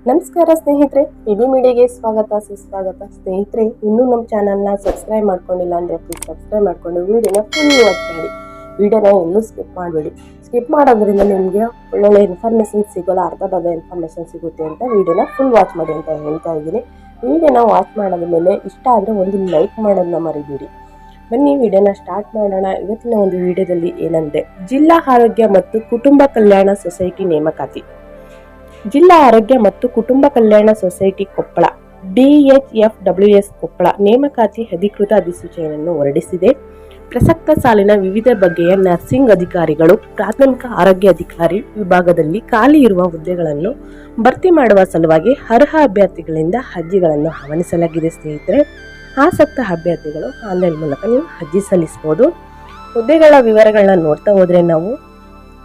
ನಮಸ್ಕಾರ ಸ್ನೇಹಿತರೆ, ಪಿಬಿ ಮೀಡಿಯಾಗೆ ಸ್ವಾಗತ ಸುಸ್ವಾಗತ. ಸ್ನೇಹಿತರೆ, ಇನ್ನೂ ನಮ್ಮ ಚಾನಲ್ನ ಸಬ್ಸ್ಕ್ರೈಬ್ ಮಾಡ್ಕೊಂಡಿಲ್ಲ ಅಂದರೆ ಪ್ಲೀಸ್ ಸಬ್ಸ್ಕ್ರೈಬ್ ಮಾಡಿಕೊಂಡು ವಿಡಿಯೋನ ಫುಲ್ ವಾಚ್ ಮಾಡಿ. ವಿಡಿಯೋನ ಎಲ್ಲೂ ಸ್ಕಿಪ್ ಮಾಡಬೇಡಿ. ಸ್ಕಿಪ್ ಮಾಡೋದ್ರಿಂದ ನಿಮಗೆ ಒಳ್ಳೊಳ್ಳೆ ಇನ್ಫಾರ್ಮೇಷನ್ ಸಿಗೋಲ್ಲ, ಅರ್ಥವಾದ ಇನ್ಫಾರ್ಮೇಷನ್ ಸಿಗುತ್ತೆ ಅಂತ ವಿಡಿಯೋನ ಫುಲ್ ವಾಚ್ ಮಾಡಿ ಅಂತ ಹೇಳ್ತಾ ಇದ್ದೀನಿ. ವಿಡಿಯೋನ ವಾಚ್ ಮಾಡೋದ ಮೇಲೆ ಇಷ್ಟ ಆದರೆ ಒಂದು ಲೈಕ್ ಮಾಡೋದನ್ನ ಮರಿಬೇಡಿ. ಬನ್ನಿ ವಿಡಿಯೋನ ಸ್ಟಾರ್ಟ್ ಮಾಡೋಣ. ಇವತ್ತಿನ ಒಂದು ವಿಡಿಯೋದಲ್ಲಿ ಏನಂದರೆ, ಜಿಲ್ಲಾ ಆರೋಗ್ಯ ಮತ್ತು ಕುಟುಂಬ ಕಲ್ಯಾಣ ಸೊಸೈಟಿ ನೇಮಕಾತಿ. ಜಿಲ್ಲಾ ಆರೋಗ್ಯ ಮತ್ತು ಕುಟುಂಬ ಕಲ್ಯಾಣ ಸೊಸೈಟಿ ಕೊಪ್ಪಳ DHFWS ಕೊಪ್ಪಳ ನೇಮಕಾತಿ ಅಧಿಕೃತ ಅಧಿಸೂಚನೆಯನ್ನು ಹೊರಡಿಸಿದೆ. ಪ್ರಸಕ್ತ ಸಾಲಿನ ವಿವಿಧ ಬಗೆಯ ನರ್ಸಿಂಗ್ ಅಧಿಕಾರಿಗಳು, ಪ್ರಾಥಮಿಕ ಆರೋಗ್ಯ ಅಧಿಕಾರಿ ವಿಭಾಗದಲ್ಲಿ ಖಾಲಿ ಇರುವ ಹುದ್ದೆಗಳನ್ನು ಭರ್ತಿ ಮಾಡುವ ಸಲುವಾಗಿ ಅರ್ಹ ಅಭ್ಯರ್ಥಿಗಳಿಂದ ಅರ್ಜಿಗಳನ್ನು ಆಹ್ವಾನಿಸಲಾಗಿದೆ. ಸ್ನೇಹಿತರೆ, ಆಸಕ್ತ ಅಭ್ಯರ್ಥಿಗಳು ಆನ್ಲೈನ್ ಮೂಲಕ ನೀವು ಅರ್ಜಿ ಸಲ್ಲಿಸಬಹುದು. ಹುದ್ದೆಗಳ ವಿವರಗಳನ್ನ ನೋಡ್ತಾ ಹೋದ್ರೆ ನಾವು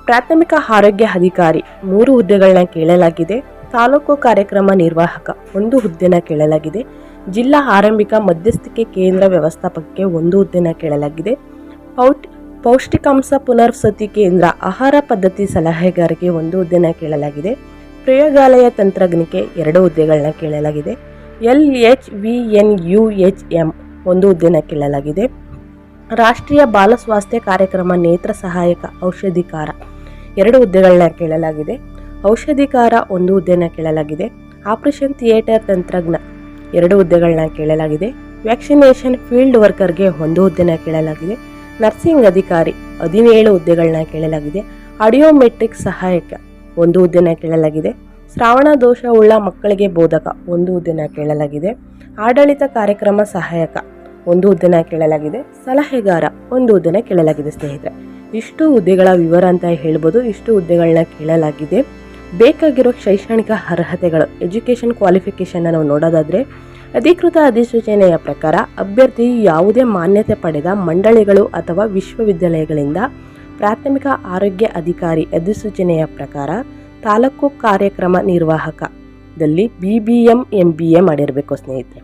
ಪ್ರಾಥಮಿಕ ಆರೋಗ್ಯ ಅಧಿಕಾರಿ 3 ಹುದ್ದೆಗಳನ್ನ ಕೇಳಲಾಗಿದೆ. ತಾಲೂಕು ಕಾರ್ಯಕ್ರಮ ನಿರ್ವಾಹಕ 1 ಹುದ್ದೆನ ಕೇಳಲಾಗಿದೆ. ಜಿಲ್ಲಾ ಆರಂಭಿಕ ಮಧ್ಯಸ್ಥಿಕೆ ಕೇಂದ್ರ ವ್ಯವಸ್ಥಾಪಕಕ್ಕೆ 1 ಹುದ್ದೆನ ಕೇಳಲಾಗಿದೆ. ಪೌಷ್ಟಿಕಾಂಶ ಪುನರ್ವಸತಿ ಕೇಂದ್ರ ಆಹಾರ ಪದ್ಧತಿ ಸಲಹೆಗಾರರಿಗೆ 1 ಹುದ್ದೆನ ಕೇಳಲಾಗಿದೆ. ಪ್ರಯೋಗಾಲಯ ತಂತ್ರಜ್ಞಕ್ಕೆ 2 ಹುದ್ದೆಗಳನ್ನ ಕೇಳಲಾಗಿದೆ. LHVNUHM 1 ಹುದ್ದೆನ ಕೇಳಲಾಗಿದೆ. ರಾಷ್ಟ್ರೀಯ ಬಾಲ ಸ್ವಾಸ್ಥ್ಯ ಕಾರ್ಯಕ್ರಮ ನೇತ್ರ ಸಹಾಯಕ ಔಷಧಿಕಾರ 2 ಹುದ್ದೆಗಳನ್ನ ಕೇಳಲಾಗಿದೆ. ಔಷಧಿಕಾರ 1 ಹುದ್ದೆನ ಕೇಳಲಾಗಿದೆ. ಆಪರೇಷನ್ ಥಿಯೇಟರ್ ತಂತ್ರಜ್ಞ 2 ಹುದ್ದೆಗಳನ್ನ ಕೇಳಲಾಗಿದೆ. ವ್ಯಾಕ್ಸಿನೇಷನ್ ಫೀಲ್ಡ್ ವರ್ಕರ್ಗೆ 1 ಹುದ್ದೆನ ಕೇಳಲಾಗಿದೆ. ನರ್ಸಿಂಗ್ ಅಧಿಕಾರಿ 17 ಹುದ್ದೆಗಳನ್ನ ಕೇಳಲಾಗಿದೆ. ಆಡಿಯೋಮೆಟ್ರಿಕ್ ಸಹಾಯಕ 1 ಹುದ್ದೆನ ಕೇಳಲಾಗಿದೆ. ಶ್ರವಣ ದೋಷ ಉಳ್ಳ ಮಕ್ಕಳಿಗೆ ಬೋಧಕ 1 ಹುದ್ದೆನ ಕೇಳಲಾಗಿದೆ. ಆಡಳಿತ ಕಾರ್ಯಕ್ರಮ ಸಹಾಯಕ 1 ಹುದ್ದೆನ ಕೇಳಲಾಗಿದೆ. ಸಲಹೆಗಾರ 1 ಹುದ್ದೆನ ಕೇಳಲಾಗಿದೆ. ಸ್ನೇಹಿತರೆ, ಇಷ್ಟು ಹುದ್ದೆಗಳ ವಿವರ ಅಂತ ಹೇಳ್ಬೋದು. ಇಷ್ಟು ಹುದ್ದೆಗಳನ್ನ ಕೇಳಲಾಗಿದೆ. ಬೇಕಾಗಿರೋ ಶೈಕ್ಷಣಿಕ ಅರ್ಹತೆಗಳು, ಎಜುಕೇಷನ್ ಕ್ವಾಲಿಫಿಕೇಷನ್ ನಾವು ನೋಡೋದಾದರೆ, ಅಧಿಕೃತ ಅಧಿಸೂಚನೆಯ ಪ್ರಕಾರ ಅಭ್ಯರ್ಥಿ ಯಾವುದೇ ಮಾನ್ಯತೆ ಪಡೆದ ಮಂಡಳಿಗಳು ಅಥವಾ ವಿಶ್ವವಿದ್ಯಾಲಯಗಳಿಂದ ಪ್ರಾಥಮಿಕ ಆರೋಗ್ಯ ಅಧಿಕಾರಿ ಅಧಿಸೂಚನೆಯ ಪ್ರಕಾರ ತಾಲೂಕು ಕಾರ್ಯಕ್ರಮ ನಿರ್ವಾಹಕದಲ್ಲಿ BBM MBA ಮಾಡಿರಬೇಕು. ಸ್ನೇಹಿತರೆ,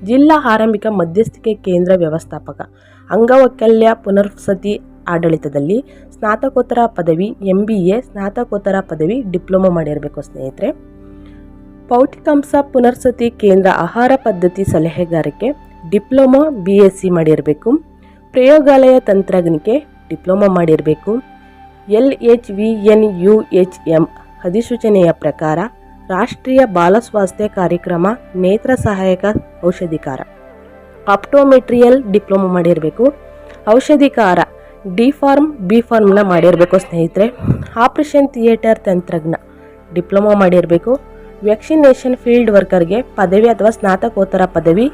ಜಿಲ್ಲಾ ಆರಂಭಿಕ ಮಧ್ಯಸ್ಥಿಕೆ ಕೇಂದ್ರ ವ್ಯವಸ್ಥಾಪಕ ಅಂಗವೈಕಲ್ಯ ಪುನರ್ವಸತಿ ಆಡಳಿತದಲ್ಲಿ ಸ್ನಾತಕೋತ್ತರ ಪದವಿ MBA, ಸ್ನಾತಕೋತ್ತರ ಪದವಿ ಡಿಪ್ಲೊಮಾ ಮಾಡಿರಬೇಕು. ಸ್ನೇಹಿತರೆ, ಪೌಷ್ಟಿಕಾಂಶ ಪುನರ್ವಸತಿ ಕೇಂದ್ರ ಆಹಾರ ಪದ್ಧತಿ ಸಲಹೆಗಾರಿಕೆ ಡಿಪ್ಲೊಮಾ BSc ಮಾಡಿರಬೇಕು. ಪ್ರಯೋಗಾಲಯ ತಂತ್ರಜ್ಞಕ್ಕೆ ಡಿಪ್ಲೊಮಾ ಮಾಡಿರಬೇಕು. LHVNUHM ಅಧಿಸೂಚನೆಯ ಪ್ರಕಾರ ರಾಷ್ಟ್ರೀಯ ಬಾಲ ಸ್ವಾಸ್ಥ್ಯ ಕಾರ್ಯಕ್ರಮ ನೇತ್ರ ಸಹಾಯಕ ಔಷಧಿಕಾರ ಆಪ್ಟೋಮೆಟ್ರಿಯಲ್ ಡಿಪ್ಲೊಮಾ ಮಾಡಿರಬೇಕು. ಔಷಧಿಕಾರ D.Pharm B.Pharmನ ಮಾಡಿರಬೇಕು. ಸ್ನೇಹಿತರೆ, ಆಪರೇಷನ್ ಥಿಯೇಟರ್ ತಂತ್ರಜ್ಞ ಡಿಪ್ಲೊಮಾ ಮಾಡಿರಬೇಕು. ವ್ಯಾಕ್ಸಿನೇಷನ್ ಫೀಲ್ಡ್ ವರ್ಕರ್ಗೆ ಪದವಿ ಅಥವಾ ಸ್ನಾತಕೋತ್ತರ ಪದವಿ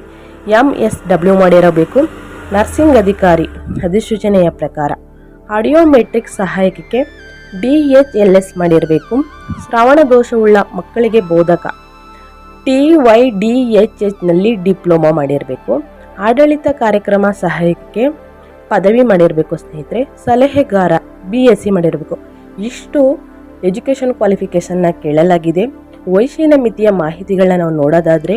MSW ಮಾಡಿರಬೇಕು. ನರ್ಸಿಂಗ್ ಅಧಿಕಾರಿ ಅಧಿಸೂಚನೆಯ ಪ್ರಕಾರ ಆಡಿಯೋಮೆಟ್ರಿಕ್ ಸಹಾಯಕಕ್ಕೆ DHLS ಮಾಡಿರಬೇಕು. ಶ್ರವಣ ದೋಷವುಳ್ಳ ಮಕ್ಕಳಿಗೆ ಬೋಧಕ TYDHHನಲ್ಲಿ ಡಿಪ್ಲೊಮಾ ಮಾಡಿರಬೇಕು. ಆಡಳಿತ ಕಾರ್ಯಕ್ರಮ ಸಹಾಯಕಕ್ಕೆ ಪದವಿ ಮಾಡಿರಬೇಕು. ಸ್ನೇಹಿತರೆ, ಸಲಹೆಗಾರ BSc ಮಾಡಿರಬೇಕು. ಇಷ್ಟು ಎಜುಕೇಷನ್ ಕ್ವಾಲಿಫಿಕೇಷನ್ನ ಕೇಳಲಾಗಿದೆ. ವಯಸ್ಸಿನ ಮಿತಿಯ ಮಾಹಿತಿಗಳನ್ನ ನಾವು ನೋಡೋದಾದರೆ,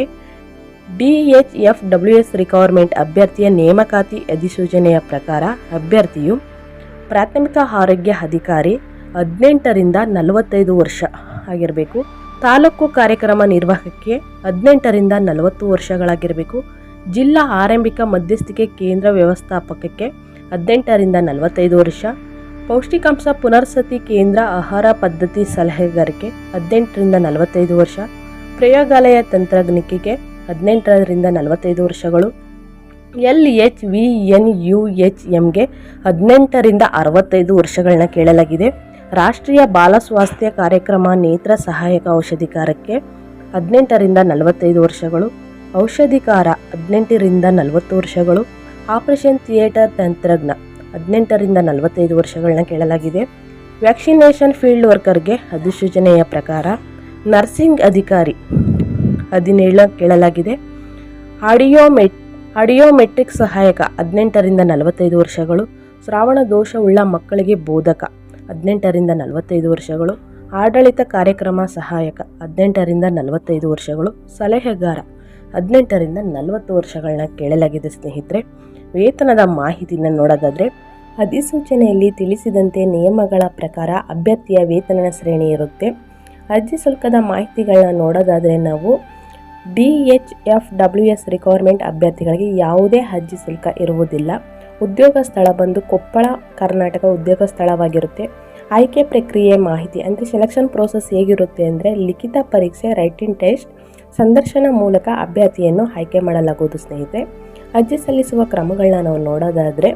DHFWS ರಿಕ್ವೈರ್ಮೆಂಟ್ ಅಭ್ಯರ್ಥಿಯ ನೇಮಕಾತಿ ಅಧಿಸೂಚನೆಯ ಪ್ರಕಾರ ಅಭ್ಯರ್ಥಿಯು ಪ್ರಾಥಮಿಕ ಆರೋಗ್ಯ ಅಧಿಕಾರಿ 18ರಿಂದ 45 ವರ್ಷ ಆಗಿರಬೇಕು. ತಾಲೂಕು ಕಾರ್ಯಕ್ರಮ ನಿರ್ವಾಹಕಕ್ಕೆ 18ರಿಂದ 40 ವರ್ಷಗಳಾಗಿರಬೇಕು. ಜಿಲ್ಲಾ ಆರಂಭಿಕ ಮಧ್ಯಸ್ಥಿಕೆ ಕೇಂದ್ರ ವ್ಯವಸ್ಥಾಪಕಕ್ಕೆ 18ರಿಂದ 45 ವರ್ಷ. ಪೌಷ್ಟಿಕಾಂಶ ಪುನರ್ವಸತಿ ಕೇಂದ್ರ ಆಹಾರ ಪದ್ಧತಿ ಸಲಹೆಗಾರಿಕೆ 18ರಿಂದ 45 ವರ್ಷ. ಪ್ರಯೋಗಾಲಯ ತಂತ್ರಜ್ಞಿಕೆಗೆ 18ರಿಂದ 45 ವರ್ಷಗಳು. LHVNUHMಗೆ 18ರಿಂದ 65 ವರ್ಷಗಳನ್ನ ಕೇಳಲಾಗಿದೆ. ರಾಷ್ಟ್ರೀಯ ಬಾಲ ಸ್ವಾಸ್ಥ್ಯ ಕಾರ್ಯಕ್ರಮ ನೇತ್ರ ಸಹಾಯಕ ಔಷಧಿಕಾರಕ್ಕೆ 18ರಿಂದ 45 ವರ್ಷಗಳು. ಔಷಧಿಕಾರ 18ರಿಂದ 40 ವರ್ಷಗಳು. ಆಪರೇಷನ್ ಥಿಯೇಟರ್ ತಂತ್ರಜ್ಞ 18ರಿಂದ 45 ವರ್ಷಗಳನ್ನ ಕೇಳಲಾಗಿದೆ. ವ್ಯಾಕ್ಸಿನೇಷನ್ ಫೀಲ್ಡ್ ವರ್ಕರ್ಗೆ ಅಧಿಸೂಚನೆಯ ಪ್ರಕಾರ ನರ್ಸಿಂಗ್ ಅಧಿಕಾರಿ 17 ಕೇಳಲಾಗಿದೆ. ಆಡಿಯೋಮೆಟ್ರಿಕ್ ಸಹಾಯಕ 18ರಿಂದ 45 ವರ್ಷಗಳು. ಶ್ರವಣ ದೋಷವುಳ್ಳ ಮಕ್ಕಳಿಗೆ ಬೋಧಕ 18ರಿಂದ 45 ವರ್ಷಗಳು. ಆಡಳಿತ ಕಾರ್ಯಕ್ರಮ ಸಹಾಯಕ 18ರಿಂದ 45 ವರ್ಷಗಳು. ಸಲಹೆಗಾರ 18ರಿಂದ 40 ವರ್ಷಗಳನ್ನ ಕೇಳಲಾಗಿದೆ. ಸ್ನೇಹಿತರೆ, ವೇತನದ ಮಾಹಿತಿನ ನೋಡೋದಾದರೆ, ಅಧಿಸೂಚನೆಯಲ್ಲಿ ತಿಳಿಸಿದಂತೆ ನಿಯಮಗಳ ಪ್ರಕಾರ ಅಭ್ಯರ್ಥಿಯ ವೇತನ ಶ್ರೇಣಿ ಇರುತ್ತೆ. ಅರ್ಜಿ ಶುಲ್ಕದ ಮಾಹಿತಿಗಳನ್ನ ನೋಡೋದಾದರೆ ನಾವು DHFWS ರಿಕ್ವೈರ್ಮೆಂಟ್ ಅಭ್ಯರ್ಥಿಗಳಿಗೆ ಯಾವುದೇ ಅರ್ಜಿ ಶುಲ್ಕ ಇರುವುದಿಲ್ಲ. ಉದ್ಯೋಗ ಸ್ಥಳ ಬಂದು ಕೊಪ್ಪಳ ಕರ್ನಾಟಕ ಉದ್ಯೋಗ ಸ್ಥಳವಾಗಿರುತ್ತೆ. ಆಯ್ಕೆ ಪ್ರಕ್ರಿಯೆ ಮಾಹಿತಿ ಅಂದರೆ ಸೆಲೆಕ್ಷನ್ ಪ್ರೋಸೆಸ್ ಹೇಗಿರುತ್ತೆ ಅಂದರೆ ಲಿಖಿತ ಪರೀಕ್ಷೆ, ರೈಟಿಂಗ್ ಟೆಸ್ಟ್, ಸಂದರ್ಶನ ಮೂಲಕ ಅಭ್ಯರ್ಥಿಯನ್ನು ಆಯ್ಕೆ ಮಾಡಲಾಗುವುದು ಸ್ನೇಹಿತರೆ. ಅರ್ಜಿ ಸಲ್ಲಿಸುವ ಕ್ರಮಗಳನ್ನ ನಾವು ನೋಡೋದಾದರೆ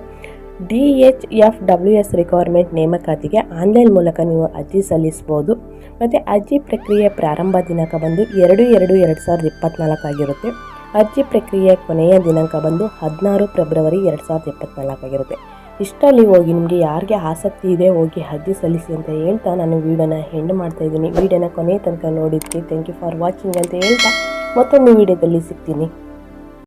DHFWS ರಿಕ್ವೈರ್ಮೆಂಟ್ ನೇಮಕಾತಿಗೆ ಆನ್ಲೈನ್ ಮೂಲಕ ನೀವು ಅರ್ಜಿ ಸಲ್ಲಿಸ್ಬೋದು. ಮತ್ತು ಅರ್ಜಿ ಪ್ರಕ್ರಿಯೆ ಪ್ರಾರಂಭ ದಿನಾಂಕ ಬಂದು 2/2/2024 ಆಗಿರುತ್ತೆ. ಅರ್ಜಿ ಪ್ರಕ್ರಿಯೆ ಕೊನೆಯ ದಿನಾಂಕ ಬಂದು 16 ಫೆಬ್ರವರಿ 2024 ಆಗಿರುತ್ತೆ. ಇಷ್ಟಲ್ಲಿ ಹೋಗಿ ನಿಮಗೆ ಯಾರಿಗೆ ಆಸಕ್ತಿ ಇದೆ ಹೋಗಿ ಅರ್ಜಿ ಸಲ್ಲಿಸಿ ಅಂತ ಹೇಳ್ತಾ ನಾನು ವಿಡಿಯೋನ ಎಂಡ್ ಮಾಡ್ತಾ ಇದ್ದೀನಿ. ವಿಡಿಯೋನ ಕೊನೆಯ ತನಕ ನೋಡಿದ್ದಕ್ಕೆ ಥ್ಯಾಂಕ್ ಯು ಫಾರ್ ವಾಚಿಂಗ್ ಅಂತ ಹೇಳ್ತಾ ಮತ್ತೊಂದು ವಿಡಿಯೋದಲ್ಲಿ ಸಿಗ್ತೀನಿ.